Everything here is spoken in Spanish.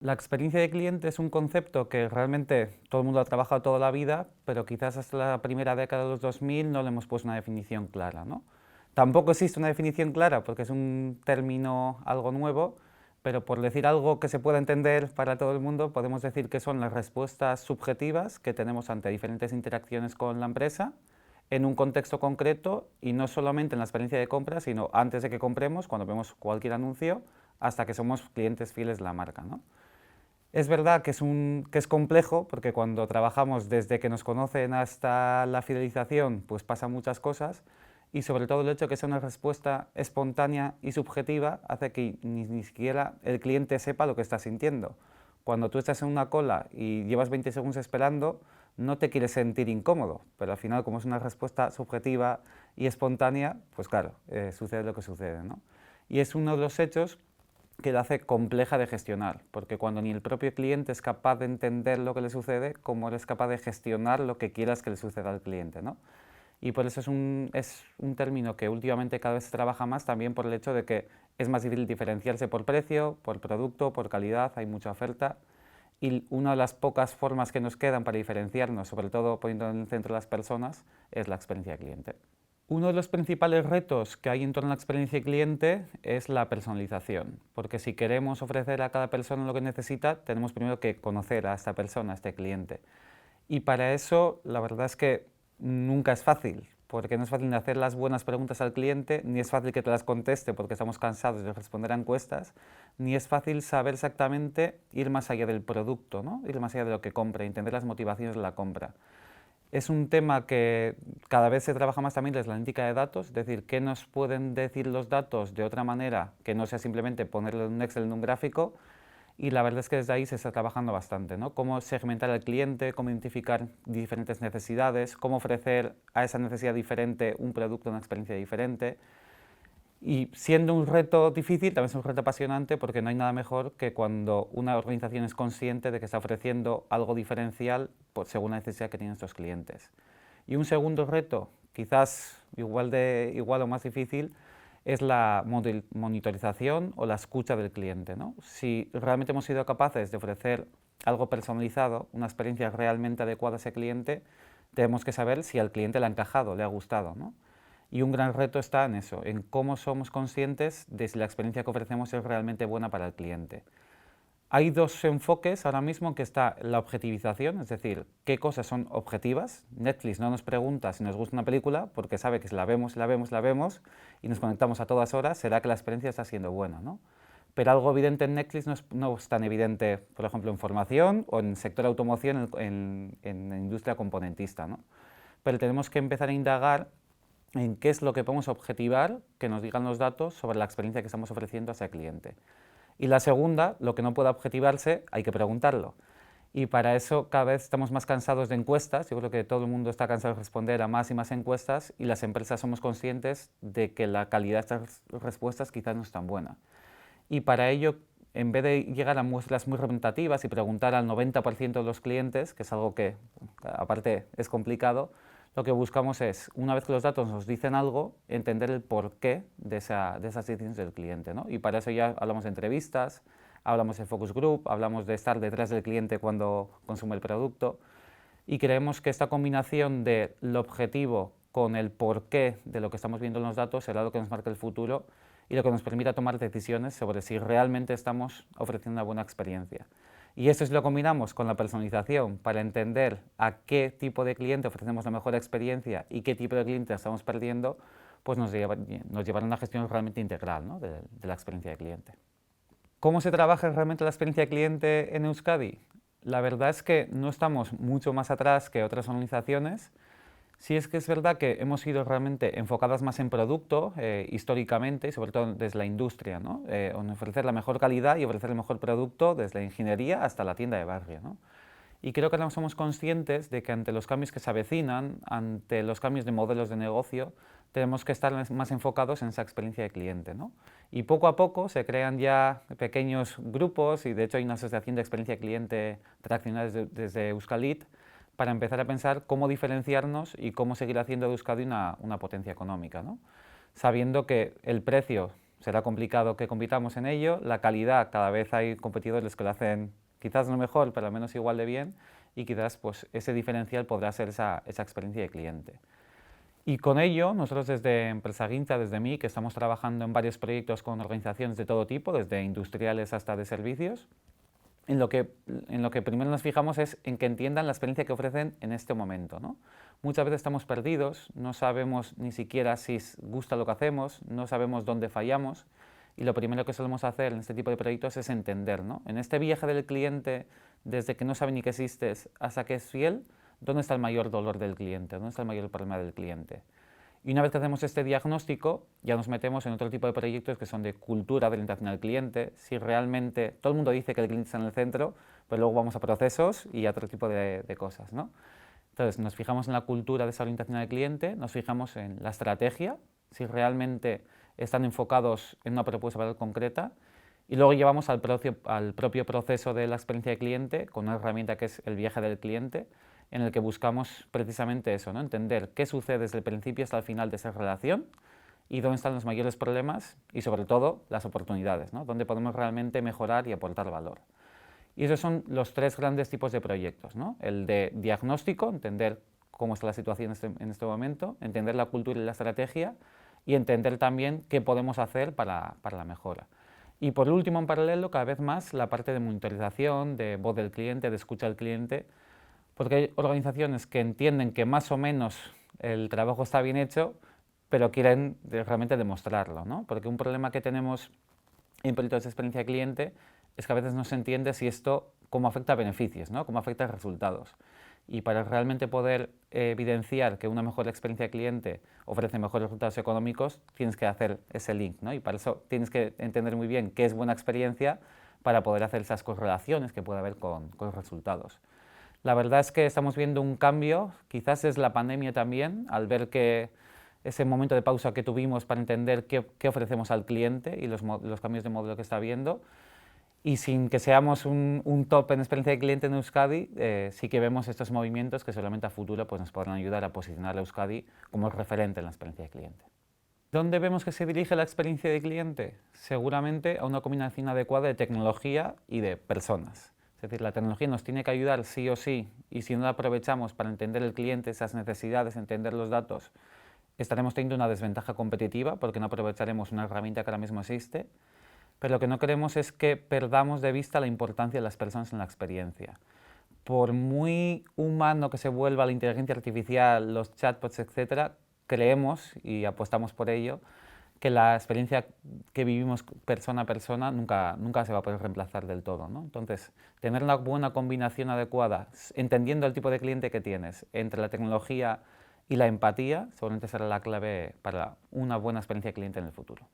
La experiencia de cliente es un concepto que realmente todo el mundo ha trabajado toda la vida, pero quizás hasta la primera década de los 2000 no le hemos puesto una definición clara, ¿no? Tampoco existe una definición clara porque es un término algo nuevo, pero por decir algo que se pueda entender para todo el mundo, podemos decir que son las respuestas subjetivas que tenemos ante diferentes interacciones con la empresa en un contexto concreto y no solamente en la experiencia de compra, sino antes de que compremos, cuando vemos cualquier anuncio, hasta que somos clientes fieles de la marca, ¿no? Es verdad que es complejo, porque cuando trabajamos desde que nos conocen hasta la fidelización, pues pasan muchas cosas, y sobre todo el hecho de que sea una respuesta espontánea y subjetiva hace que ni siquiera el cliente sepa lo que está sintiendo. Cuando tú estás en una cola y llevas 20 segundos esperando, no te quieres sentir incómodo, pero al final, como es una respuesta subjetiva y espontánea, pues claro, sucede lo que sucede, ¿no? Y es uno de los hechos que la hace compleja de gestionar, porque cuando ni el propio cliente es capaz de entender lo que le sucede, ¿cómo eres capaz de gestionar lo que quieras que le suceda al cliente, ¿no? Y por eso es un término que últimamente cada vez se trabaja más, también por el hecho de que es más difícil diferenciarse por precio, por producto, por calidad, hay mucha oferta, y una de las pocas formas que nos quedan para diferenciarnos, sobre todo poniendo en el centro a las personas, es la experiencia de cliente. Uno de los principales retos que hay en torno a la experiencia de cliente es la personalización, porque si queremos ofrecer a cada persona lo que necesita, tenemos primero que conocer a esta persona, a este cliente. Y para eso, la verdad es que nunca es fácil, porque no es fácil ni hacer las buenas preguntas al cliente, ni es fácil que te las conteste porque estamos cansados de responder a encuestas, ni es fácil saber exactamente ir más allá del producto, ¿no? Ir más allá de lo que compra, entender las motivaciones de la compra. Es un tema que cada vez se trabaja más también desde la analítica de datos, es decir, qué nos pueden decir los datos de otra manera que no sea simplemente ponerlo en un Excel, en un gráfico, y la verdad es que desde ahí se está trabajando bastante, ¿no? Cómo segmentar al cliente, cómo identificar diferentes necesidades, cómo ofrecer a esa necesidad diferente un producto, una experiencia diferente. Y siendo un reto difícil, también es un reto apasionante porque no hay nada mejor que cuando una organización es consciente de que está ofreciendo algo diferencial pues, según la necesidad que tienen estos clientes. Y un segundo reto, quizás igual o más difícil, es la monitorización o la escucha del cliente, ¿no? Si realmente hemos sido capaces de ofrecer algo personalizado, una experiencia realmente adecuada a ese cliente, tenemos que saber si al cliente le ha encajado, le ha gustado, ¿no? Y un gran reto está en eso, en cómo somos conscientes de si la experiencia que ofrecemos es realmente buena para el cliente. Hay dos enfoques ahora mismo, que está la objetivización, es decir, qué cosas son objetivas. Netflix no nos pregunta si nos gusta una película porque sabe que si la vemos, la vemos y nos conectamos a todas horas, será que la experiencia está siendo buena, ¿no? Pero algo evidente en Netflix no es tan evidente, por ejemplo, en formación o en el sector automoción, en la industria componentista, ¿no? Pero tenemos que empezar a indagar en qué es lo que podemos objetivar, que nos digan los datos sobre la experiencia que estamos ofreciendo a ese cliente. Y la segunda, lo que no pueda objetivarse, hay que preguntarlo. Y para eso cada vez estamos más cansados de encuestas. Yo creo que todo el mundo está cansado de responder a más y más encuestas y las empresas somos conscientes de que la calidad de estas respuestas quizás no es tan buena. Y para ello, en vez de llegar a muestras muy representativas y preguntar al 90% de los clientes, que es algo que aparte es complicado, lo que buscamos es, una vez que los datos nos dicen algo, entender el porqué de esas decisiones del cliente, ¿no? Y para eso ya hablamos de entrevistas, hablamos de focus group, hablamos de estar detrás del cliente cuando consume el producto, y creemos que esta combinación del objetivo con el porqué de lo que estamos viendo en los datos será lo que nos marque el futuro y lo que nos permita tomar decisiones sobre si realmente estamos ofreciendo una buena experiencia. Y esto si lo combinamos con la personalización para entender a qué tipo de cliente ofrecemos la mejor experiencia y qué tipo de cliente estamos perdiendo, pues nos llevará a una gestión realmente integral, ¿no? de la experiencia de cliente. ¿Cómo se trabaja realmente la experiencia de cliente en Euskadi? La verdad es que no estamos mucho más atrás que otras organizaciones. Sí es que es verdad que hemos sido realmente enfocadas más en producto históricamente y sobre todo desde la industria, ¿no? En ofrecer la mejor calidad y ofrecer el mejor producto desde la ingeniería hasta la tienda de barrio, ¿no? Y creo que no somos conscientes de que ante los cambios que se avecinan, ante los cambios de modelos de negocio, tenemos que estar más enfocados en esa experiencia de cliente, ¿no? Y poco a poco se crean ya pequeños grupos y de hecho hay una asociación de experiencia de cliente traccionada desde Euskalit para empezar a pensar cómo diferenciarnos y cómo seguir haciendo de Euskadi una potencia económica, ¿no? Sabiendo que el precio será complicado que compitamos en ello. La calidad, cada vez hay competidores que lo hacen quizás no mejor, pero al menos igual de bien, y quizás pues, ese diferencial podrá ser esa experiencia de cliente. Y con ello, nosotros desde Empresa Guinza, desde mí, que estamos trabajando en varios proyectos con organizaciones de todo tipo, desde industriales hasta de servicios, en lo que primero nos fijamos es en que entiendan la experiencia que ofrecen en este momento, ¿no? Muchas veces estamos perdidos, no sabemos ni siquiera si gusta lo que hacemos, no sabemos dónde fallamos, y lo primero que solemos hacer en este tipo de proyectos es entender, ¿no? En este viaje del cliente, desde que no sabe ni que existes hasta que es fiel, ¿dónde está el mayor dolor del cliente? ¿Dónde está el mayor problema del cliente? Y una vez que hacemos este diagnóstico, ya nos metemos en otro tipo de proyectos que son de cultura de orientación al cliente. Si realmente todo el mundo dice que el cliente está en el centro, pero luego vamos a procesos y a otro tipo de cosas, ¿no? Entonces, nos fijamos en la cultura de esa orientación al cliente, nos fijamos en la estrategia, si realmente están enfocados en una propuesta valor concreta, y luego llevamos al propio proceso de la experiencia de cliente con una herramienta que es el viaje del cliente, en el que buscamos precisamente eso, ¿no? Entender qué sucede desde el principio hasta el final de esa relación y dónde están los mayores problemas y sobre todo las oportunidades, ¿no? Dónde podemos realmente mejorar y aportar valor. Y esos son los tres grandes tipos de proyectos, ¿no? El de diagnóstico, entender cómo está la situación en este momento, entender la cultura y la estrategia y entender también qué podemos hacer para la mejora. Y por último, en paralelo, cada vez más la parte de monitorización, de voz del cliente, de escucha del cliente, porque hay organizaciones que entienden que más o menos el trabajo está bien hecho, pero quieren realmente demostrarlo, ¿no? Porque un problema que tenemos en proyectos de experiencia de cliente es que a veces no se entiende si esto cómo afecta a beneficios, ¿no? Cómo afecta a resultados. Y para realmente poder evidenciar que una mejor experiencia de cliente ofrece mejores resultados económicos, tienes que hacer ese link, ¿no? Y para eso tienes que entender muy bien qué es buena experiencia para poder hacer esas correlaciones que puede haber con los resultados. La verdad es que estamos viendo un cambio, quizás es la pandemia también, al ver que ese momento de pausa que tuvimos para entender qué ofrecemos al cliente y los cambios de modelo que está habiendo. Y sin que seamos un top en experiencia de cliente en Euskadi, sí que vemos estos movimientos que solamente a futuro pues, nos podrán ayudar a posicionar a Euskadi como referente en la experiencia de cliente. ¿Dónde vemos que se dirige la experiencia de cliente? Seguramente a una combinación adecuada de tecnología y de personas. Es decir, la tecnología nos tiene que ayudar sí o sí, y si no la aprovechamos para entender el cliente, esas necesidades, entender los datos, estaremos teniendo una desventaja competitiva porque no aprovecharemos una herramienta que ahora mismo existe, pero lo que no queremos es que perdamos de vista la importancia de las personas en la experiencia. Por muy humano que se vuelva la inteligencia artificial, los chatbots, etc., creemos y apostamos por ello que la experiencia que vivimos persona a persona nunca se va a poder reemplazar del todo, ¿no? Entonces, tener una buena combinación adecuada, entendiendo el tipo de cliente que tienes, entre la tecnología y la empatía, seguramente será la clave para una buena experiencia de cliente en el futuro.